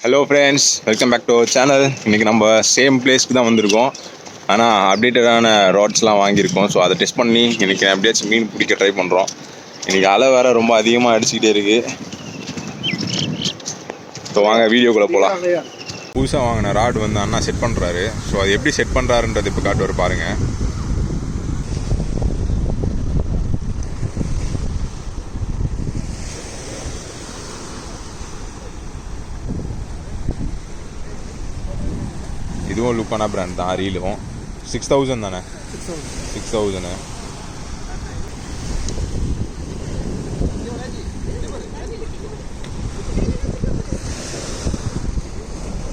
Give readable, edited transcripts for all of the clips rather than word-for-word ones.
Hello friends, welcome back to our channel. இன்றைக்கி நம்ம same பிளேஸ்க்கு தான் வந்திருக்கோம். ஆனால் அப்டேட்டடான ராட்ஸ்லாம் வாங்கியிருக்கோம். ஸோ அதை டெஸ்ட் பண்ணி இன்றைக்கி எப்படியாச்சும் மீன் பிடிக்க ட்ரை பண்ணுறோம். இன்றைக்கி அலை வேறு ரொம்ப அதிகமாக அடிச்சுக்கிட்டே இருக்குது. ஸோ வாங்க வீடியோக்குள்ளே போகலாம். புதுசாக வாங்கின ராட் வந்து அண்ணா செட் பண்ணுறாரு. ஸோ அது எப்படி செட் பண்ணுறாருன்றது இப்போ காட்டுவார் பாருங்கள். இதுவும் lucana பிராண்ட் தான். ரீலும் 6000 தானே? 6000.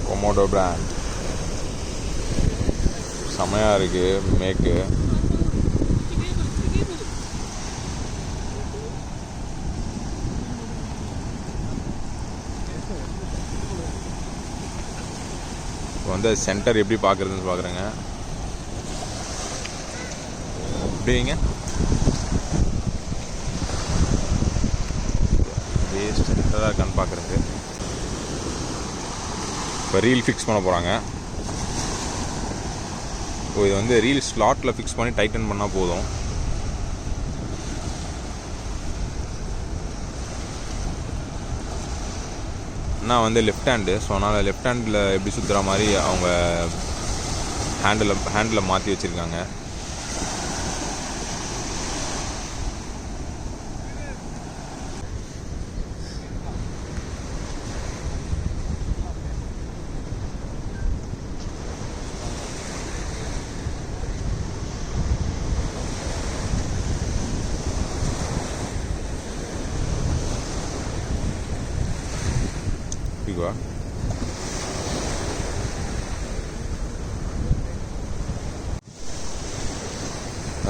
komodo பிராண்ட் செமையாக இருக்குது மேக்கு. வந்து சென்டர் எப்படி பார்க்குறதுன்னு பார்க்குறேங்க. எப்படிங்க சென்டராக இருக்கான்னு பார்க்குறது. இப்போ ரீல் ஃபிக்ஸ் பண்ண போகிறாங்க. ஸோ இது வந்து ரீல் ஸ்லாட்டில் ஃபிக்ஸ் பண்ணி டைட்டன் பண்ணால் போதும். நான் வந்து லெஃப்ட் ஹேண்டு, ஸோ அதனால் லெஃப்ட் ஹேண்டில் எப்படி சுற்றுற மாதிரி அவங்க ஹேண்டில் மாற்றி வச்சுருக்காங்க.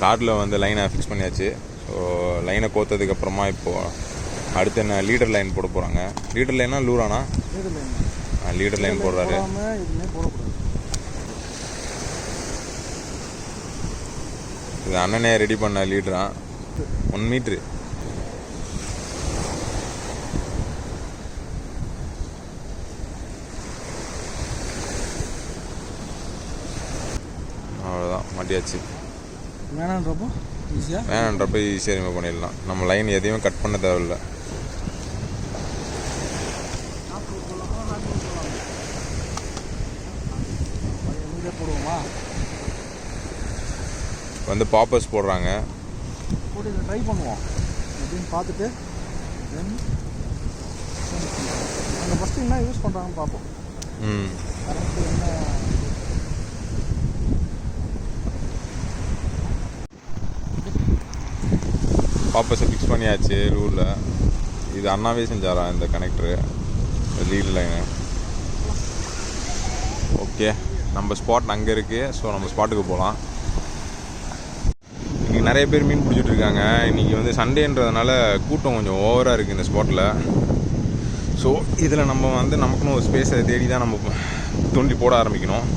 ராடில் வந்து லைனை ஃபிக்ஸ் பண்ணியாச்சு. ஸோ லைனை கோத்ததுக்கப்புறமா இப்போது அடுத்து என்ன லீடர் லைன் போட போகிறாங்க. லீடர் லைனா லூரானா? லீடர் லைன் போடுறாரு. இது அண்ணனே ரெடி பண்ண லீடரா. 1 மீட்ரு. அவ்வளோதான், மாட்டியாச்சு. வேணான்றப்ப ஈஸியாக ரிமூவ் பண்ணிடலாம். நம்ம லைன் எதையும் கட் பண்ண தேவையில்லை. வந்து பாப்பர்ஸ் போடுறாங்க. ட்ரை பண்ணுவோம் அப்படின்னு பார்த்துட்டு அந்த ஃபஸ்ட்டு என்ன யூஸ் பண்ணுறாங்கன்னு பார்ப்போம். பாப்பர்ஸை ஃபிக்ஸ் பண்ணியாச்சு ரூலில். இது அண்ணாவே செஞ்சாரா இந்த கனெக்டரு லீட் லைனு. ஓகே, நம்ம ஸ்பாட் அங்கே இருக்குது. ஸோ நம்ம ஸ்பாட்டுக்கு போகலாம். இன்றைக்கி நிறைய பேர் மீன் பிடிச்சிட்ருக்காங்க. இன்றைக்கி வந்து சண்டேன்றதுனால கூட்டம் கொஞ்சம் ஓவராக இருக்குது இந்த ஸ்பாட்டில். ஸோ இதில் நம்ம வந்து நமக்குன்னு ஒரு ஸ்பேஸை தேடி தான் நம்ம தூண்டி போட ஆரம்பிக்கணும்.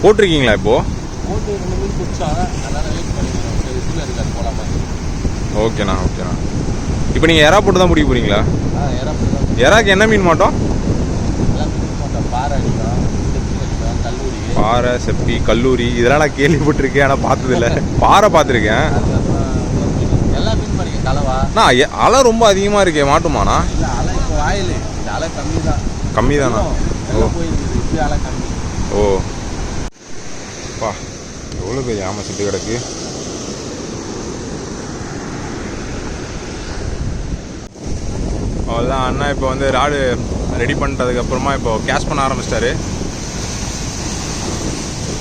போட்டிருக்கீங்களா இப்போது? ஓகேண்ணா, ஓகேண்ணா. இப்போ நீங்கள் எறா போட்டு தான் பிடிக்க போகிறீங்களா? எறாக்கு என்ன மீன் மாட்டோம்? பாறை, செப்பி, கல்லூரி இதெல்லாம் நான் கேள்விப்பட்டிருக்கேன், ஆனால் பார்த்ததில்ல. பாறை பார்த்துருக்கேன். அலை ரொம்ப அதிகமாக இருக்கே, மாட்டுமாண்ணா? கம்மி தானா? ஓ பா, எவ்வளோ பெரிய ஆமை சுட்டு கிடக்கு. அவ்வளோதான். அண்ணா இப்போ வந்து ராடு ரெடி பண்ணிட்டதுக்கப்புறமா இப்போ கேஷ் பண்ண ஆரம்பிச்சிட்டாரு.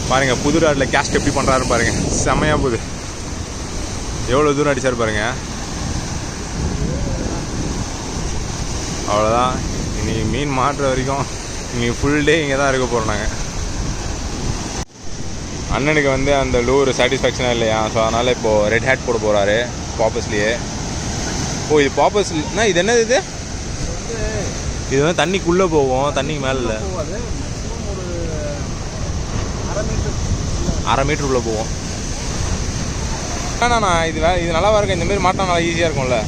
பாருங்கள், புது ராடில் கேஸ்ட் எப்படி பண்ணுறாருன்னு பாருங்கள். செம்மையாக போகுது. எவ்வளோ தூரம் அடித்தார் பாருங்கள். அவ்வளோதான். இன்றைக்கி மீன் மாட்டுற வரைக்கும் இன்றைக்கி ஃபுல் டே இங்கே தான் இருக்க போகிறோம் நாங்கள். அண்ணனுக்கு வந்து அந்த லூர் சாட்டிஸ்ஃபேக்ஷனாக இல்லையா, ஸோ அதனால் இப்போது ரெட் ஹேட் போட போகிறாரு பாப்பர்ஸ்லேயே. ஓ, இது பாப்பர்ஸ்னா இது என்னது? இது வந்து தண்ணிக்குள்ளே போவோம், தண்ணிக்கு மேலே இல்லை. 1/2 மீட்டர் உள்ளே போவோம். அண்ணா இது நல்லாவா இருக்கும். இந்தமாரி மாட்டினா நல்லா ஈஸியாக இருக்கும்ல.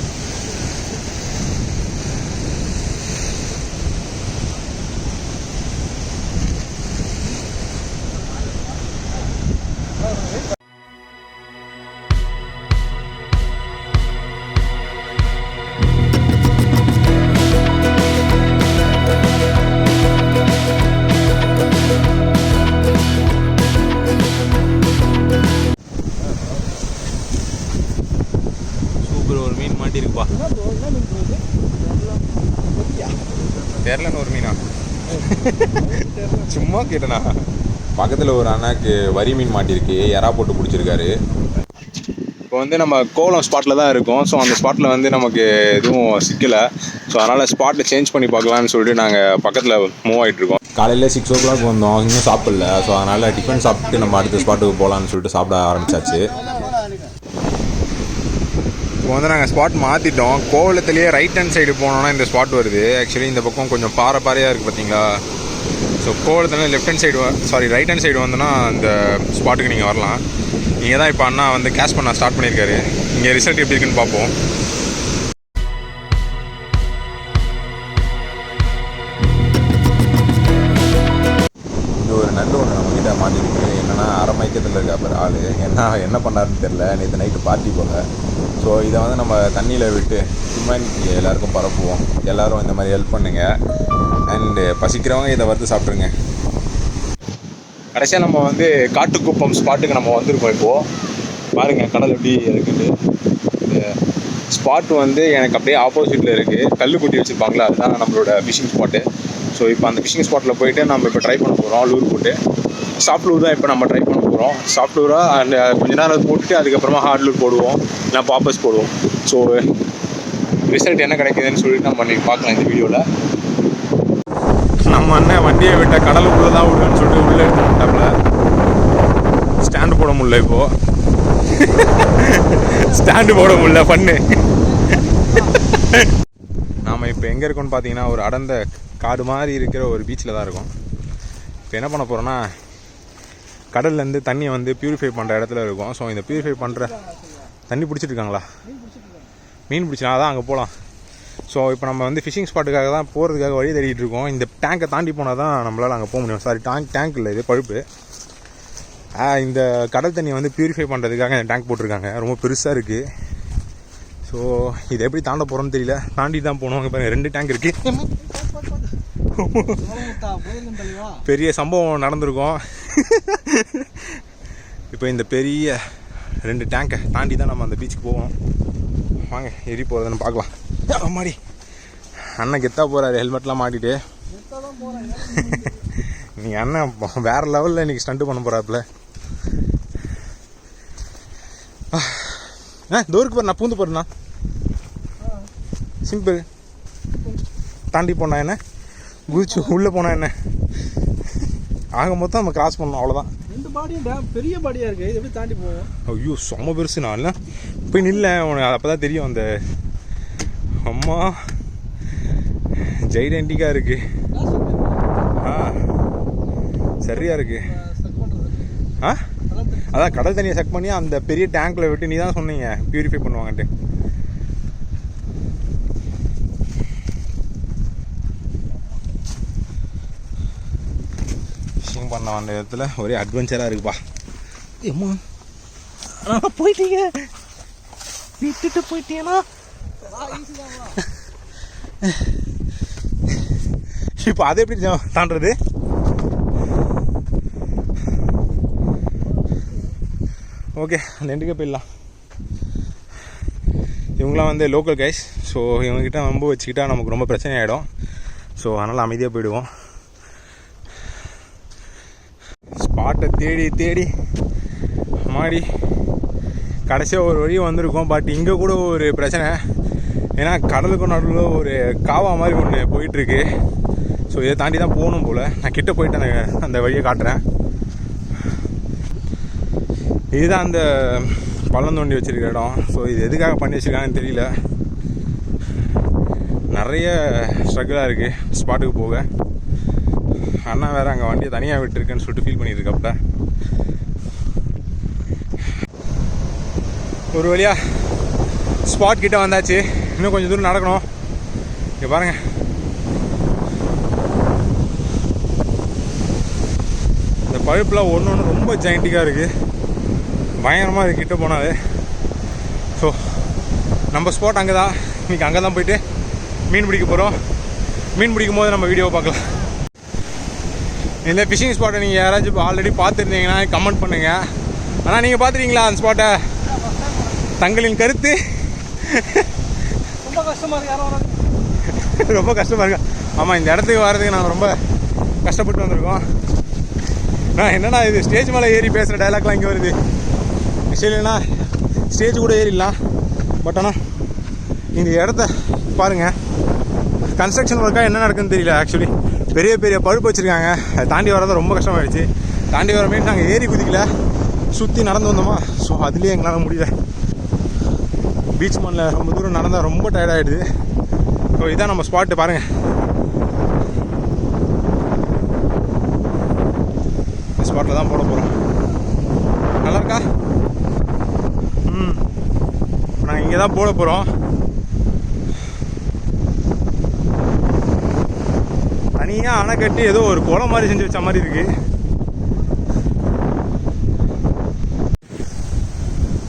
தெரிலன்னு ஒரு மீனா சும்மா கேட்டேண்ணா. பக்கத்தில் ஒரு அண்ணாக்கு வரி மீன் மாட்டிருக்கு, எறா போட்டு பிடிச்சிருக்காரு. இப்போ வந்து நம்ம கோவலம் ஸ்பாட்டில் தான் இருக்கோம். ஸோ அந்த ஸ்பாட்டில் வந்து நமக்கு எதுவும் சிக்கலை. ஸோ அதனால் ஸ்பாட்டை சேஞ்ச் பண்ணி பார்க்கலான்னு சொல்லிட்டு நாங்கள் பக்கத்தில் மூவ் ஆகிட்ருக்கோம். காலையில் 6 o'clock வந்தோம், இன்னும் சாப்பிடல. ஸோ அதனால் டிஃபன் சாப்பிட்டு நம்ம அடுத்த ஸ்பாட்டுக்கு போகலான்னு சொல்லிட்டு சாப்பிட ஆரம்பிச்சாச்சு. இப்போ வந்து நாங்கள் ஸ்பாட் மாற்றிட்டோம். கோவலத்துலேயே ரைட் ஹேண்ட் சைடு போனோன்னா இந்த ஸ்பாட் வருது. ஆக்சுவலி இந்த பக்கம் கொஞ்சம் பாறையாக இருக்குது பார்த்தீங்களா. ஸோ கோவலத்தில் left hand side right hand side வந்தோன்னா அந்த ஸ்பாட்டுக்கு நீங்கள் வரலாம். இங்கே தான் இப்போ அண்ணா வந்து கேஷ் பண்ண ஸ்டார்ட் பண்ணியிருக்காரு. இங்கே ரிசல்ட் எப்படி இருக்குன்னு பார்ப்போம். இந்த ஒரு நல்ல ஒன்று நம்மக்கிட்ட மாட்டிருக்கு. என்னென்னா அரை மயக்கத்தில் இருக்கா அப்புறம் ஆள் என்ன பண்ணாருன்னு தெரில. நேற்று நைட்டு பார்ட்டி போக. ஸோ இதை வந்து நம்ம தண்ணியில் விட்டு ஹியூமனிட்டி எல்லாேருக்கும் பரப்புவோம். எல்லோரும் இந்த மாதிரி ஹெல்ப் பண்ணுங்கள். அண்டு பசிக்கிறவங்க இதை வந்து சாப்பிட்ருங்க. கடைசியாக நம்ம வந்து காட்டு குப்பம் ஸ்பாட்டுக்கு நம்ம வந்திருக்கோம். இப்போது பாருங்கள் கடல் எப்படி இருக்குது. இந்த ஸ்பாட் வந்து எனக்கு அப்படியே ஆப்போசிட்டில் இருக்குது. கல் குட்டி வச்சுருப்பாங்களா, அதுதான் நம்மளோட ஃபிஷிங் ஸ்பாட்டு. ஸோ இப்போ அந்த ஃபிஷிங் ஸ்பாட்டில் போய்ட்டு நம்ம இப்போ ட்ரை பண்ண போகிறோம். லூர் போட்டு சாஃப்ட் லூர் தான் இப்போ நம்ம ட்ரை பண்ண போகிறோம். சாஃப்ட் லூராக அந்த கொஞ்ச நேரம் போட்டுட்டு அதுக்கப்புறமா ஹார்ட் லூர் போடுவோம், இல்லை பாப்பஸ் போடுவோம். ஸோ ரிசல்ட் என்ன கிடைக்குதுன்னு சொல்லிட்டு நம்ம இன்றைக்கி பார்க்கலாம் இந்த வீடியோவில். நம்ம அண்ணன் வண்டியை விட்ட கடலுக்குள்ளே தான் விடுவேன்னு சொல்லிட்டு உள்ளே எடுத்துட்டாப்புல. ஸ்டாண்டு போட முடியல. இப்போது ஸ்டாண்டு போட முடியல பண்ணு. நாம் இப்போ எங்கே இருக்கோம்னு பார்த்தீங்கன்னா ஒரு அடர்ந்த காடு மாதிரி இருக்கிற ஒரு பீச்சில் தான் இருக்கோம். இப்போ என்ன பண்ண போகிறோன்னா கடல்லேருந்து தண்ணியை வந்து ப்யூரிஃபை பண்ணுற இடத்துல இருக்கும். ஸோ இந்த ப்யூரிஃபை பண்ணுற தண்ணி பிடிச்சிட்ருக்காங்களா, மீன் பிடிச்சினா தான் அங்கே போகலாம். ஸோ இப்போ நம்ம வந்து ஃபிஷிங் ஸ்பாட்டுக்காக தான் போகிறதுக்காக வழி தேடிட்டு இருக்கோம். இந்த டேங்கை தாண்டி போனால் தான் நம்மளால் அங்கே போக முடியும். சாரி, டேங்க் இல்லை, இது பழுப்பு. இந்த கடல் தண்ணியை வந்து ப்யூரிஃபை பண்ணுறதுக்காக இந்த டேங்க் போட்டிருக்காங்க. ரொம்ப பெருசாக இருக்குது. ஸோ இதை எப்படி தாண்ட போகிறோன்னு தெரியல. தாண்டி தான் போகணும். அங்கே பாருங்கள் 2 டேங்க் இருக்குது. பெரிய சம்பவம் நடந்திருக்கும். இப்போ இந்த பெரிய 2 டேங்கை தாண்டி தான் நம்ம அந்த பீச்சுக்கு போவோம். வாங்க எரி போகிறதுன்னு பார்க்கலாம். அம்மாடி, அண்ணன் கெத்தா போகிறாரு ஹெல்மெட்லாம் மாட்டிட்டு. நீங்கள் அண்ணன் வேறு லெவலில் இன்றைக்கி ஸ்டண்ட்டு பண்ண போகிறாப்புல. தூருக்கு போகிறேன், நான் பூந்து போகிறேண்ணா. சிம்பிள். தாண்டி போனா என்ன, குதிச்சு உள்ளே போனால் என்ன, ஆக மொத்தம் நம்ம கிராஸ் பண்ணணும், அவ்வளோதான். 2 பாடியும் பெரிய பாடியாக இருக்குது. இது எப்படி தாண்டி போவோம்? ஐயோ செம்ம பெருசு. நான் இல்லை போய் நில்ல, உனக்கு அப்போ தான் தெரியும். அந்த அம்மா ஜெய்டென்டிக்காக இருக்குது. சரியாக இருக்குது. அதான் கடல் தண்ணியை செக் பண்ணி அந்த பெரிய டேங்க்கில் விட்டு, நீ தான் சொன்னீங்க ப்யூரிஃபை பண்ணுவாங்கன்ட்டு. ஃபிஷிங் பண்ண வந்த இடத்துல ஒரே அட்வென்ச்சராக இருக்குப்பா. ஏம்மா போயிட்டீங்க, விட்டுட்டு போயிட்டீங்கன்னா இப்போ அதை எப்படி தாண்டது? ஓகே, அந்த எண்டுக்கே போயிடலாம். இவங்களாம் வந்து லோக்கல் கைஸ். ஸோ இவங்ககிட்ட நம்ப வச்சுக்கிட்டா நமக்கு ரொம்ப பிரச்சனை ஆகிடும். ஸோ அதனால் அமைதியாக போயிடுவோம். ஸ்பாட்டை தேடி மாடி கடைசியாக ஒரு வழி வந்திருக்கோம். பட் இங்கே கூட ஒரு பிரச்சனை. ஏன்னா கடலுக்கும் நடுவில் ஒரு காவா மாதிரி ஒன்று போயிட்டுருக்கு. ஸோ இதை தாண்டி தான் போகணும் போல். நான் கிட்டே போயிட்டு அந்த வழியை காட்டுறேன். இதுதான் அந்த பள்ளம் தோண்டி வச்சுருக்க இடம். ஸோ இது எதுக்காக பண்ணி வச்சுருக்காங்கன்னு தெரியல. நிறைய ஸ்ட்ரகிளாக இருக்குது ஸ்பாட்டுக்கு போக. அண்ணா வேறு அங்கே வண்டியை தனியாக விட்டுருக்குன்னு சொல்லிட்டு ஃபீல் பண்ணியிருக்கப்ப ஒரு வழியாக ஸ்பாட் கிட்டே வந்தாச்சு. இன்னும் கொஞ்சம் தூரம் நடக்கணும். இங்கே பாருங்கள், இந்த பழுப்பில் ஒன்று ரொம்ப ஜெயண்டிக்காக இருக்குது. பயங்கரமாக இருக்குது கிட்ட போனாலே. ஸோ நம்ம ஸ்பாட் அங்கே தான். இன்றைக்கி அங்கே தான் போயிட்டு மீன் பிடிக்க போகிறோம். மீன் பிடிக்கும் போது நம்ம வீடியோவை பார்க்கலாம். இந்த ஃபிஷிங் ஸ்பாட்டை நீங்கள் யாராச்சும் ஆல்ரெடி பார்த்துருந்தீங்கன்னா கமெண்ட் பண்ணுங்கள். ஆனால் நீங்கள் பார்த்துருக்கீங்களா அந்த ஸ்பாட்டை? தங்களின் கருத்து ரொம்ப கஷ்டமாக இருக்கு யாரும் வராங்க. ரொம்ப கஷ்டமாக இருக்கு. ஆமாம், இந்த இடத்துக்கு வர்றதுக்கு நாங்கள் ரொம்ப கஷ்டப்பட்டு வந்திருக்கோம். நான் என்னடா இது ஸ்டேஜ் மேலே ஏறி பேசுகிற டைலாக்லாம் இங்கே வருது. இல்லைன்னா ஸ்டேஜ் கூட ஏறிடலாம். பட் ஆனால் இந்த இடத்த பாருங்கள், கன்ஸ்ட்ரக்ஷன் ஒர்க்காக என்ன நடக்குதுன்னு தெரியல. ஆக்சுவலி பெரிய பெரிய பழுப்பு வச்சுருக்காங்க. அதை தாண்டி வரதான் ரொம்ப கஷ்டமாயிடுச்சு. தாண்டி வர மீன் நாங்கள் ஏறி குதிக்கல, சுற்றி நடந்து வந்தோமா. ஸோ அதுலேயே எங்களால் முடியல. பீச் மண்ணில் ரொம்ப தூரம் நடந்தால் ரொம்ப டயர்டாகிடுது. ஸோ இதான் நம்ம ஸ்பாட்டு பாருங்கள். இந்த ஸ்பாட்டில் தான் போட போகிறோம். நல்லா இருக்கா? நாங்கள் இங்கே தான் போட போகிறோம். தனியாக அணை கட்டி ஏதோ ஒரு குளம் மாதிரி செஞ்சு வச்ச மாதிரி இருக்குது.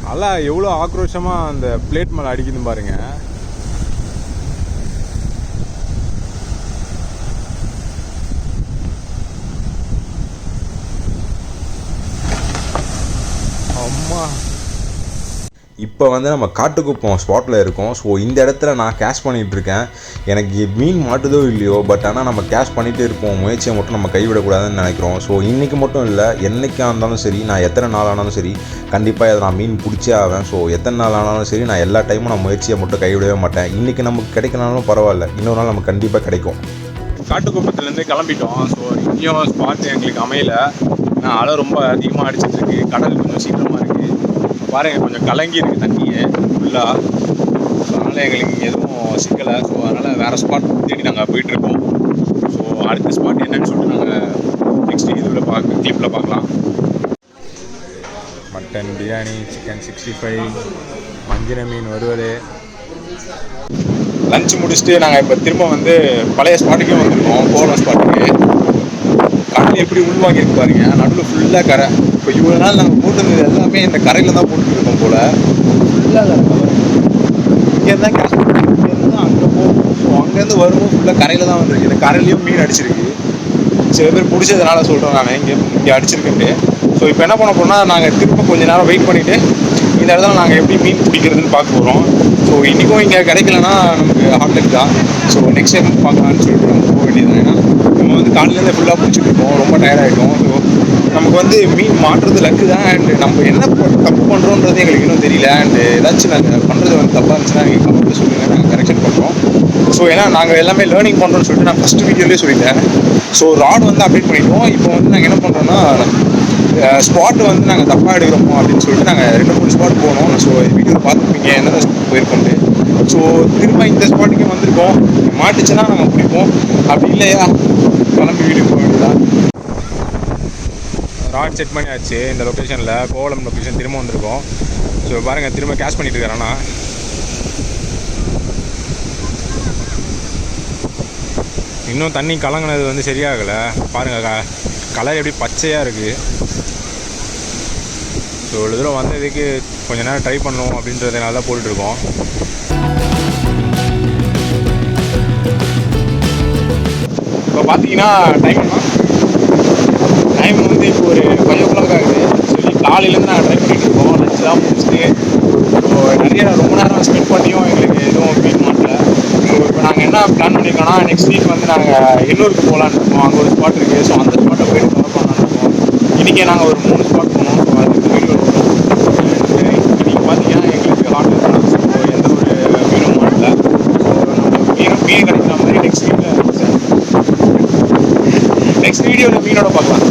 நல்லா எவ்வளோ ஆக்ரோஷமாக அந்த பிளேட் மேலே அடிக்குதுன்னு பாருங்க. அம்மா, இப்போ வந்து நம்ம காட்டுக்குப்பம் ஸ்பாட்டில் இருக்கோம். ஸோ இந்த இடத்துல நான் கேஷ் பண்ணிகிட்ருக்கேன். எனக்கு மீன் மாட்டுதோ இல்லையோ, பட் ஆனால் நம்ம கேஷ் பண்ணிகிட்டே இருப்போம். முயற்சியை மட்டும் நம்ம கைவிடக்கூடாதுன்னு நினைக்கிறோம். ஸோ இன்றைக்கி மட்டும் இல்லை, என்றைக்காக இருந்தாலும் சரி, நான் எத்தனை நாள் ஆனாலும் சரி, கண்டிப்பாக அதை நான் மீன் பிடிச்சே ஆவேன். ஸோ எத்தனை நாள் ஆனாலும் சரி, நான் எல்லா டைமும் நான் முயற்சியை மட்டும் கைவிடவே மாட்டேன். இன்றைக்கி நமக்கு கிடைக்கனாலும் பரவாயில்ல, இன்னொரு நாள் நமக்கு கண்டிப்பாக கிடைக்கும். காட்டுக்குப்பத்துலேருந்து கிளம்பிட்டோம். ஸோ இங்கேயும் ஸ்பாட் எங்களுக்கு அமையல. ஆனால் அலை ரொம்ப அதிகமாக அடிச்சிட்ருக்கு. கடல் கொஞ்சம் சீக்கிரமாக இருக்குது. பாருங்கள், கொஞ்சம் கலங்கி இருக்குது தண்ணியே ஃபுல்லாக. ஸோ அதனால் எங்களுக்கு எதுவும் சிக்கலை. ஸோ அதனால் வேறு ஸ்பாட் தேடி நாங்கள் போயிட்டுருக்கோம். ஸோ அடுத்த ஸ்பாட் என்னன்னு சொல்லிட்டு நாங்கள் நெக்ஸ்ட் இதில் கிளிப்பில் பார்க்கலாம். மட்டன் பிரியாணி, சிக்கன் 65, மஞ்சிர மீன் வறுவல். லஞ்ச் முடிச்சுட்டு நாங்கள் இப்போ திரும்ப வந்து பழைய ஸ்பாட்டுக்கே வந்திருக்கோம், கோலம் ஸ்பாட்டுக்கு. கடல் எப்படி உள்வாங்கியிருக்கு பாருங்க, நடுவில் ஃபுல்லாக கரை. இப்போ இவ்வளோ நாள் நாங்கள் போட்டுருந்தது எல்லாமே இந்த கரையில் தான் போட்டுருக்கோம் போல். ஃபுல்லாக இங்கேருந்து தான் கேஷ் பண்ணி இங்கேருந்து அங்கே போகும். ஸோ அங்கேருந்து வரும்போது ஃபுல்லாக கரையில் தான் வந்துருக்கு. இந்த கரையிலையும் மீன் அடிச்சிருக்கு. சில பேர் பிடிச்சதுனால சொல்கிறேன் நான் இங்கே அடிச்சிருக்குன்ட்டு. ஸோ இப்போ என்ன பண்ண போனால் நாங்கள் திரும்ப கொஞ்சம் நேரம் வெயிட் பண்ணிவிட்டு இந்த இடத்துல நாங்கள் எப்படி மீன் பிடிக்கிறதுன்னு பார்க்க போகிறோம். ஸோ இன்றைக்கும் இங்கே கிடைக்கலன்னா நமக்கு ஹார்ட்லெக் தான். ஸோ நெக்ஸ்ட் டைம் பார்க்கலான்னு சொல்லிட்டு நம்ம போக வேண்டியது. ஏன்னா நம்ம வந்து காலையிலேருந்து ஃபுல்லாக பிடிச்சிட்டு இருக்கோம், ரொம்ப டயர்டாகிட்டோம். ஸோ நமக்கு வந்து மீன் மாட்டுறது லக்கு தான். அண்டு நம்ம என்ன தப்பு பண்ணுறோன்றது எங்களுக்கு இன்னும் தெரியல. அண்டு ஏதாச்சும் நாங்கள் பண்ணுறது வந்து தப்பாக இருந்துச்சுன்னா நீங்கள் கமெண்ட்டில் சொல்லுங்கள், நாங்கள் கரெக்ஷன் பண்ணுறோம். ஸோ ஏன்னா நாங்கள் எல்லாமே லேர்னிங் பண்ணுறோன்னு சொல்லிட்டு நான் ஃபஸ்ட்டு வீடியோலேயே சொல்லிட்டேன். ஸோ ராட் வந்து அப்டேட் பண்ணிட்டோம். இப்போ வந்து நாங்கள் என்ன பண்ணுறோன்னா, ஸ்பாட் வந்து நாங்கள் தப்பாக எடுக்கிறோமோ அப்படின்னு சொல்லிட்டு நாங்கள் 2-3 ஸ்பாட் போனோம். ஸோ வீடியோவில் பார்த்துருப்பீங்க என்னென்ன போயிருக்கோம்ட்டு. ஸோ திரும்ப இந்த ஸ்பாட்டுக்கே வந்திருக்கோம். மாட்டுச்சுன்னா நாங்கள் பிடிப்போம், அப்படி இல்லையா கிளம்பி வீட்டுக்கு போக வேண்டியதான். ராட் செட் பண்ணியாச்சு. இந்த லொக்கேஷனில் கோவலம் லொக்கேஷன் திரும்ப வந்திருக்கோம். ஸோ பாருங்கள், திரும்ப கேஷ் பண்ணிட்டு இருக்கிறேன்னா இன்னும் தண்ணி கலங்கினது வந்து சரியாகலை. பாருங்கள், கலர் எப்படி பச்சையாக இருக்குது. ஸோ இவ்வளோ தூரம் வந்ததுக்கு கொஞ்சம் நேரம் ட்ரை பண்ணணும் அப்படின்றதுனால தான் போட்டுட்ருக்கோம். இப்போ பார்த்தீங்கன்னா டைம் வந்து இப்போ ஒரு 5 o'clock ஆகுது. சொல்லி காலையிலேருந்து நாங்கள் ட்ரை பண்ணிகிட்டு இருக்கோம். லஞ்ச் தான் முடிச்சுட்டு ஸோ ரொம்ப நேரம் ஸ்பெண்ட் பண்ணியும் எங்களுக்கு எதுவும் மீன் மாட்டல. ஸோ இப்போ நாங்கள் என்ன பிளான் பண்ணியிருக்கோன்னா, நெக்ஸ்ட் வீக் வந்து நாங்கள் எண்ணூருக்கு போகலான்னு இருக்கோம். அங்கே ஒரு ஸ்பாட் இருக்குது. ஸோ அந்த ஸ்பாட்டை போயிட்டு கவர் பண்ணலான்னு இருக்கோம். இன்றைக்கே நாங்கள் ஒரு 3 ஸ்பாட் போனோம். ஸோ அதுக்கு வீடியோ வரும். இன்றைக்கி பார்த்தீங்கன்னா எங்களுக்கு ஹார்ட் தான். ஸோ எந்த ஒரு மீனும் மாட்டல. ஸோ நம்ம மீன் கிடைக்கிற மாதிரி நெக்ஸ்ட் வீடியோவில் மீனோட பார்க்கலாம்.